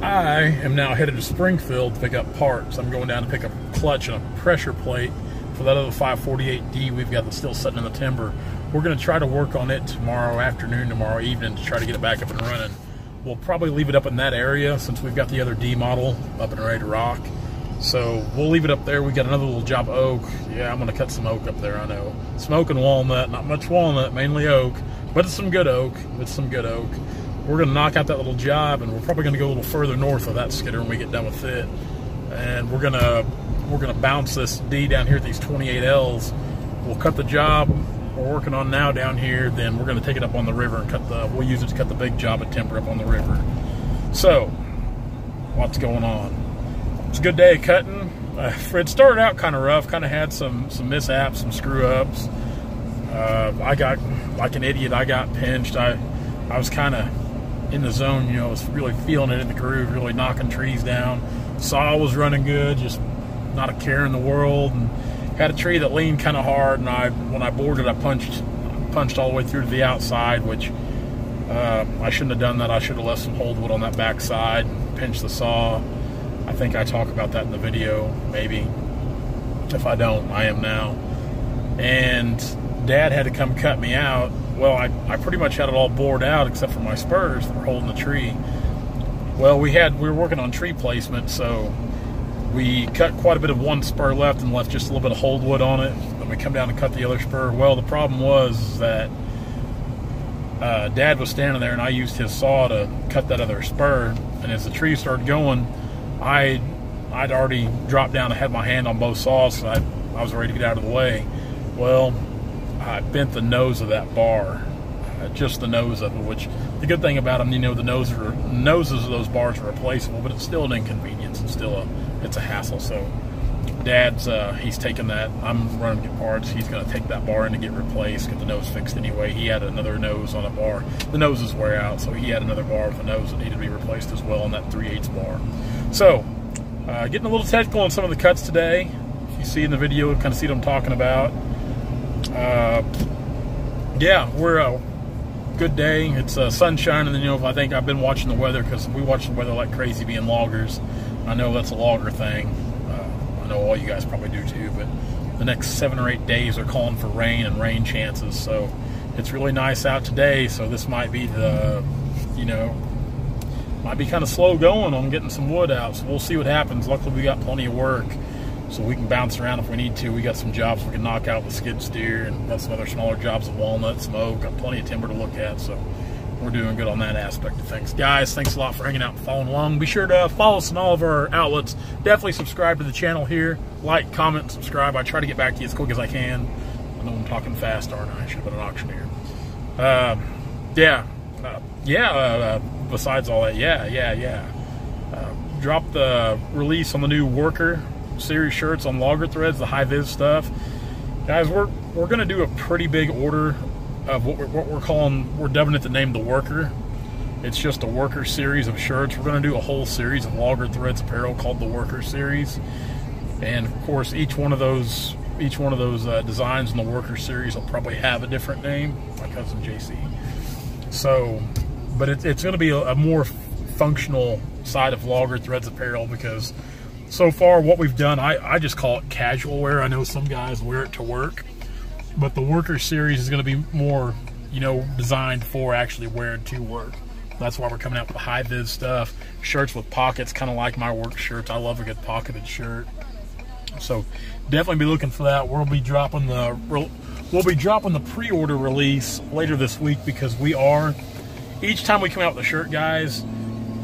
I am now headed to Springfield to pick up parts. I'm going down to pick up a clutch and a pressure plate for that other 548D we've got that's still sitting in the timber. We're going to try to work on it tomorrow afternoon, tomorrow evening to try to get it back up and running. We'll probably leave it up in that area since we've got the other D model up and ready to rock. So we'll leave it up there. We got another little job of oak. Yeah, I'm going to cut some oak up there, I know. Smoke and walnut, not much walnut, mainly oak, but it's some good oak. It's some good oak. We're going to knock out that little job, and we're probably going to go a little further north of that skidder when we get done with it. And we're gonna bounce this D down here at these 28Ls. We'll cut the job we're working on now down here, then we're going to take it up on the river and we'll use it to cut the big job of timber up on the river. So, what's going on? It's a good day of cutting. It started out kind of rough, kind of had some mishaps, some screw-ups. I got, like an idiot, I got pinched. I was kind of in the zone, you know, I was really feeling it in the groove, really knocking trees down. Saw was running good, just not a care in the world, and had a tree that leaned kind of hard, and when I bored it, I punched all the way through to the outside, which I shouldn't have done that. I should have left some hold wood on that back side and pinched the saw. I think I talk about that in the video, maybe. If I don't, I am now. And Dad had to come cut me out. Well, I pretty much had it all bored out except for my spurs that were holding the tree. Well, we were working on tree placement, so we cut quite a bit of one spur left and left just a little bit of hold wood on it. Then we come down and cut the other spur. Well, the problem was that Dad was standing there and I used his saw to cut that other spur. And as the tree started going, I'd already dropped down and had my hand on both saws, so I was ready to get out of the way. Well, I bent the nose of that bar, just the nose of it, which the good thing about them, you know, the noses of those bars are replaceable, but it's still an inconvenience. It's a hassle. So Dad's, he's taking that. I'm running to get parts. He's going to take that bar in to get replaced, get the nose fixed anyway. He had another nose on a bar. The noses wear out, so he had another bar with a nose that needed to be replaced as well on that 3/8 bar. So, getting a little technical on some of the cuts today. If you see in the video, you kind of see what I'm talking about. Yeah, we're a good day. It's sunshine, and then, you know, I think I've been watching the weather because we watch the weather like crazy being loggers. I know that's a logger thing. I know all you guys probably do too, but the next 7 or 8 days are calling for rain and rain chances. So it's really nice out today. So this might be might be kind of slow going on getting some wood out. So we'll see what happens. Luckily, we got plenty of work, so we can bounce around if we need to. We got some jobs we can knock out with skid steer, and got some other smaller jobs of walnut, smoke, got plenty of timber to look at. So we're doing good on that aspect of things. Guys, thanks a lot for hanging out and following along. Be sure to follow us on all of our outlets. Definitely subscribe to the channel here. Like, comment, and subscribe. I try to get back to you as quick as I can. I know I'm talking fast, aren't I? I should have been an auctioneer. Besides all that, dropped the release on the new Worker series shirts on Logger Threads, the high-vis stuff. Guys, we're going to do a pretty big order of what we're dubbing it the name the Worker. It's just a Worker series of shirts. We're going to do a whole series of Logger Threads apparel called the Worker series, and of course each one of those designs in the Worker series will probably have a different name. My cousin JC. So, but it's going to be a more functional side of Logger Threads apparel, because so far what we've done, I just call it casual wear. I know some guys wear it to work, but the Worker series is going to be more, you know, designed for actually wearing to work. That's why we're coming out with high-vis stuff, shirts with pockets, kind of like my work shirts. I love a good pocketed shirt. So definitely be looking for that. We'll be dropping the pre-order release later this week, because each time we come out with a shirt, guys,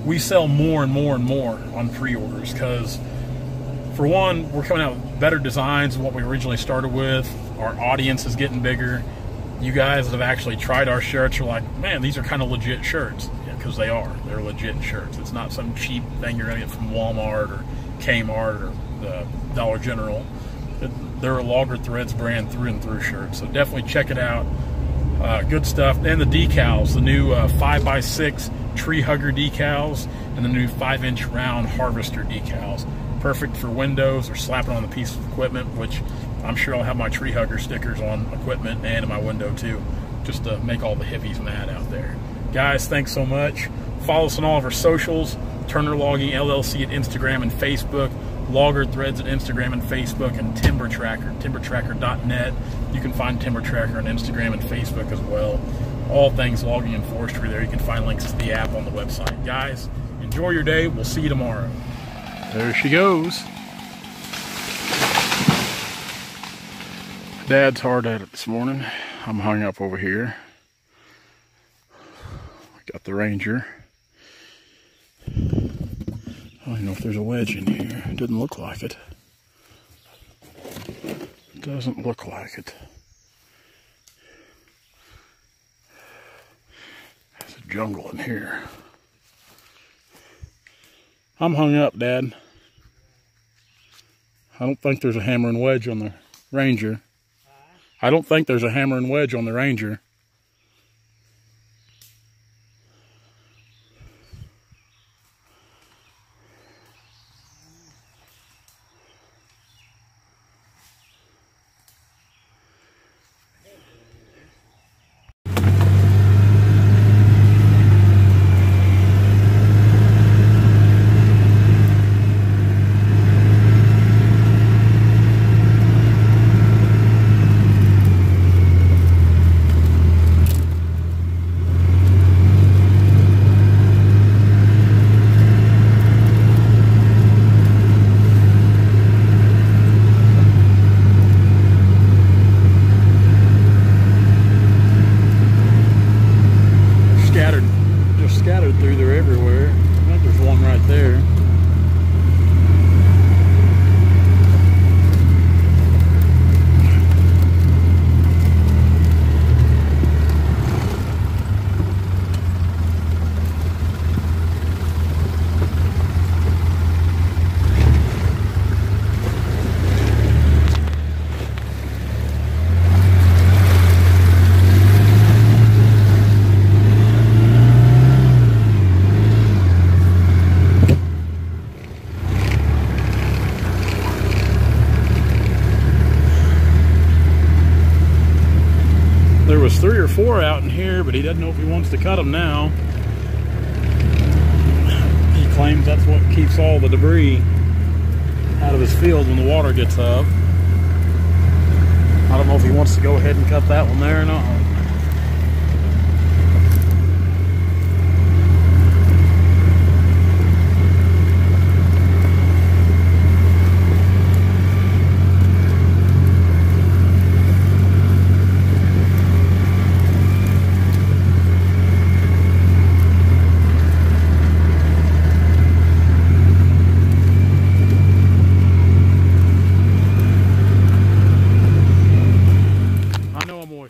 we sell more and more and more on pre-orders, because for one, we're coming out with better designs than what we originally started with. Our audience is getting bigger. You guys that have actually tried our shirts are like, man, these are kind of legit shirts. Yeah, because they are. They're legit shirts. It's not some cheap thing you're going to get from Walmart or Kmart or the Dollar General. They're a Logger Threads brand through and through shirt. So definitely check it out. Good stuff. And the decals, the new 5x6 tree hugger decals, and the new 5-inch round harvester decals. Perfect for windows or slapping on a piece of equipment, which I'm sure I'll have my tree hugger stickers on equipment and in my window too, just to make all the hippies mad out there. Guys, thanks so much. Follow us on all of our socials. Turner Logging LLC at Instagram and Facebook, Logger Threads at Instagram and Facebook, and Timber Tracker, timbertracker.net. You can find Timber Tracker on Instagram and Facebook as well. All things logging and forestry there. You can find links to the app on the website. Guys, enjoy your day. We'll see you tomorrow. There she goes. Dad's hard at it this morning. I'm hung up over here. Got the Ranger. I don't even know if there's a wedge in here. It doesn't look like it. Doesn't look like it. There's a jungle in here. I'm hung up, Dad. I don't think there's a hammer and wedge on the Ranger. I don't think there's a hammer and wedge on the Ranger. Scattered through there everywhere. I think there's one right there. There was 3 or 4 out in here, but he doesn't know if he wants to cut them now. He claims that's what keeps all the debris out of his field when the water gets up. I don't know if he wants to go ahead and cut that one there or not.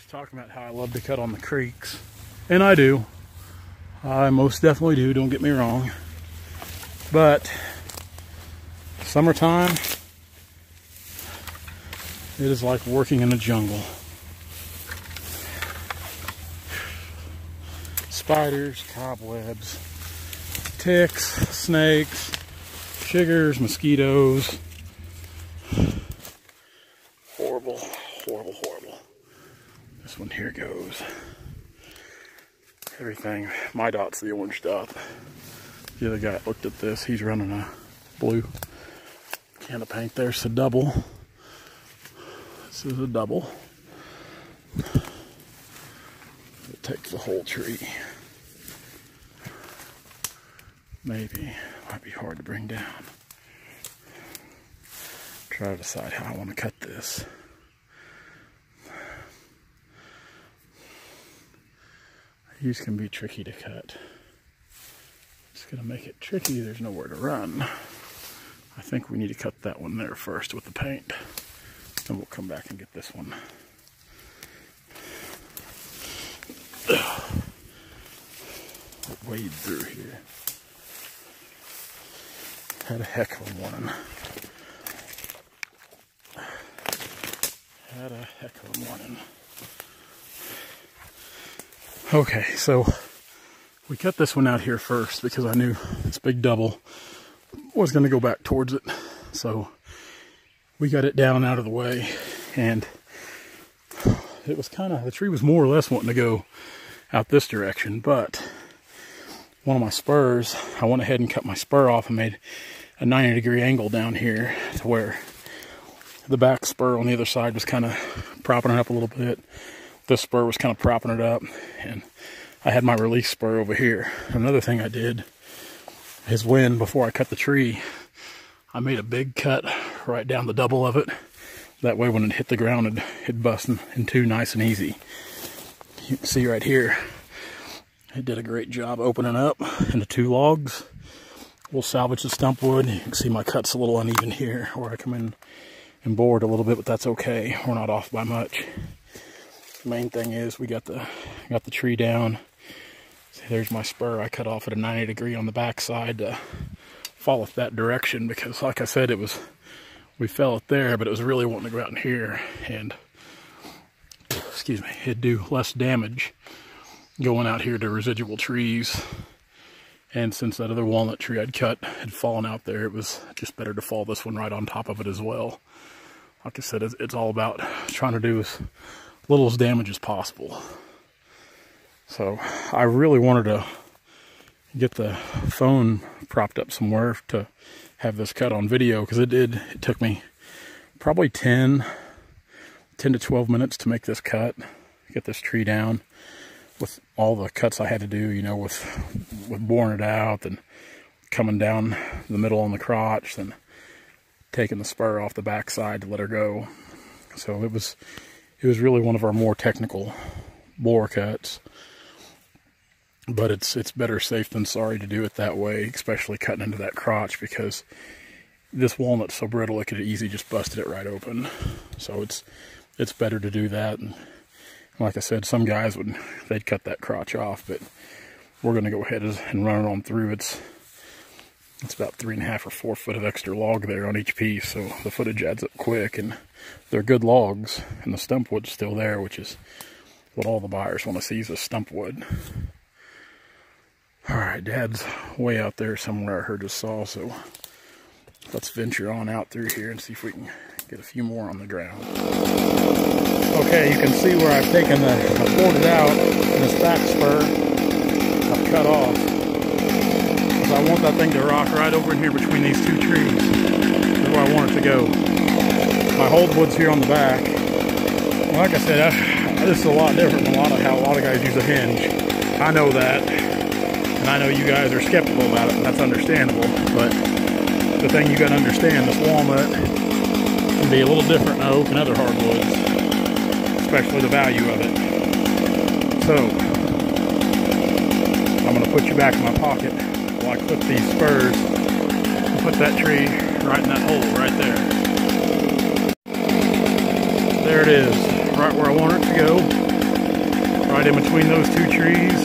Talking about how I love to cut on the creeks, and I do. I most definitely do, don't get me wrong. But summertime, it is like working in a jungle. Spiders, cobwebs, ticks, snakes, chiggers, mosquitoes. Horrible, horrible, horrible. This one here goes. Everything. My dot's the orange dot. The other guy looked at this. He's running a blue can of paint. There's a double. This is a double. It takes the whole tree. Maybe. Might be hard to bring down. Try to decide how I want to cut this. These can be tricky to cut. It's gonna make it tricky. There's nowhere to run. I think we need to cut that one there first with the paint. Then we'll come back and get this one. Wade through here. Had a heck of a morning. Had a heck of a morning. Okay, so we cut this one out here first because I knew this big double was going to go back towards it. So we got it down out of the way, and it was kind of, the tree was more or less wanting to go out this direction, but one of my spurs, I went ahead and cut my spur off and made a 90-degree angle down here to where the back spur on the other side was kind of propping it up a little bit. This spur was kind of propping it up, and I had my release spur over here. Another thing I did is before I cut the tree, I made a big cut right down the double of it. That way when it hit the ground, it'd bust in two nice and easy. You can see right here, it did a great job opening up into two logs. We'll salvage the stump wood. You can see my cut's a little uneven here where I come in and bored a little bit, but that's okay. We're not off by much. The main thing is we got the tree down. See, there's my spur. I cut off at a 90 degree on the back side to follow that direction because, like I said, we fell it there, but it was really wanting to go out in here, and excuse me, it'd do less damage going out here to residual trees. And since that other walnut tree I'd cut had fallen out there, it was just better to fall this one right on top of it as well. Like I said, it's all about trying to do as little as damage as possible. So I really wanted to get the phone propped up somewhere to have this cut on video, because it took me probably 10 to 12 minutes to make this cut, get this tree down, with all the cuts I had to do, you know, with boring it out and coming down the middle on the crotch and taking the spur off the backside to let her go. So it was really one of our more technical bore cuts. But it's better safe than sorry to do it that way, especially cutting into that crotch, because this walnut's so brittle it could have easily just busted it right open. So it's better to do that. And like I said, some guys they'd cut that crotch off, but we're going to go ahead and run it on through. It's about 3.5 or 4 foot of extra log there on each piece, so the footage adds up quick, and they're good logs, and the stump wood's still there, which is what all the buyers want to see, is the stump wood. Alright, Dad's way out there somewhere, I heard his saw, so let's venture on out through here and see if we can get a few more on the ground. Okay, you can see where I've taken I pulled it out, and this back spur I've cut off. Because I want that thing to rock right over in here between these two trees. That's where I want it to go. My hold wood's here on the back. And like I said, this is a lot different than how a lot of guys use a hinge. I know that. And I know you guys are skeptical about it, and that's understandable. But the thing you gotta understand, this walnut can be a little different than oak and other hardwoods, especially the value of it. So, I'm gonna put you back in my pocket while I clip these spurs and put that tree right in that hole right there. There it is, right where I want it to go, right in between those two trees.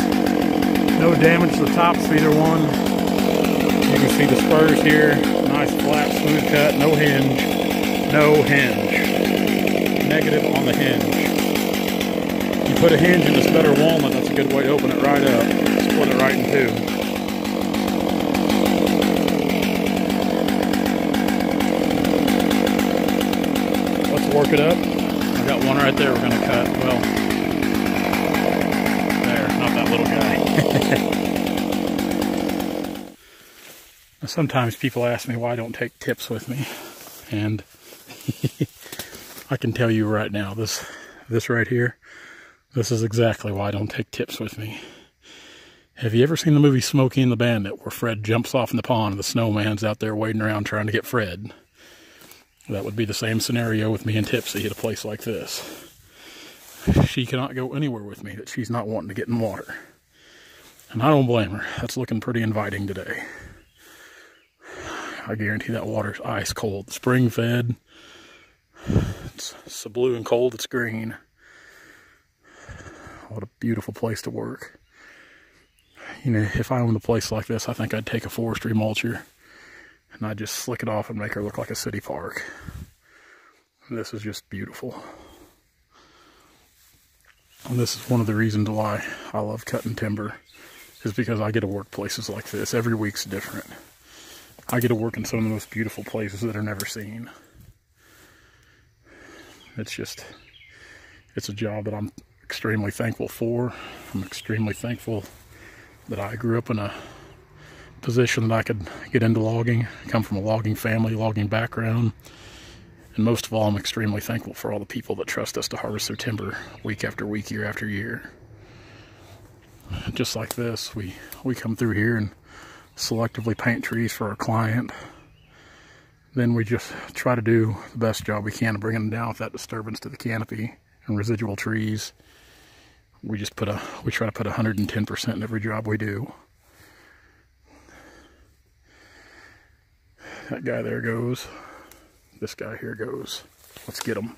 No damage to the tops of either one. You can see the spurs here, nice flat smooth cut, no hinge. Negative on the hinge. You put a hinge in this better walnut, that's a good way to open it right up. Split it right in two. Let's work it up. I got one right there we're going to cut. Well, there, not that little guy. Sometimes people ask me why I don't take tips with me, and I can tell you right now, this right here, this is exactly why I don't take tips with me. Have you ever seen the movie Smokey and the Bandit, where Fred jumps off in the pond and the snowman's out there waiting around trying to get Fred? That would be the same scenario with me and Tipsy at a place like this. She cannot go anywhere with me that she's not wanting to get in water. And I don't blame her. That's looking pretty inviting today. I guarantee that water's ice cold. Spring fed. It's so blue and cold it's green. What a beautiful place to work. You know, if I owned a place like this, I think I'd take a forestry mulcher and I'd just slick it off and make her look like a city park. This is just beautiful. And this is one of the reasons why I love cutting timber, is because I get to work places like this. Every week's different. I get to work in some of the most beautiful places that are never seen. It's a job that I'm extremely thankful for. I'm extremely thankful that I grew up in a position that I could get into logging. I come from a logging family, logging background. And most of all, I'm extremely thankful for all the people that trust us to harvest their timber week after week, year after year. Just like this, we come through here and selectively paint trees for our client. Then we just try to do the best job we can of bringing them down without disturbance to the canopy and residual trees. We try to put 110% in every job we do. That guy there goes. This guy here goes. Let's get him.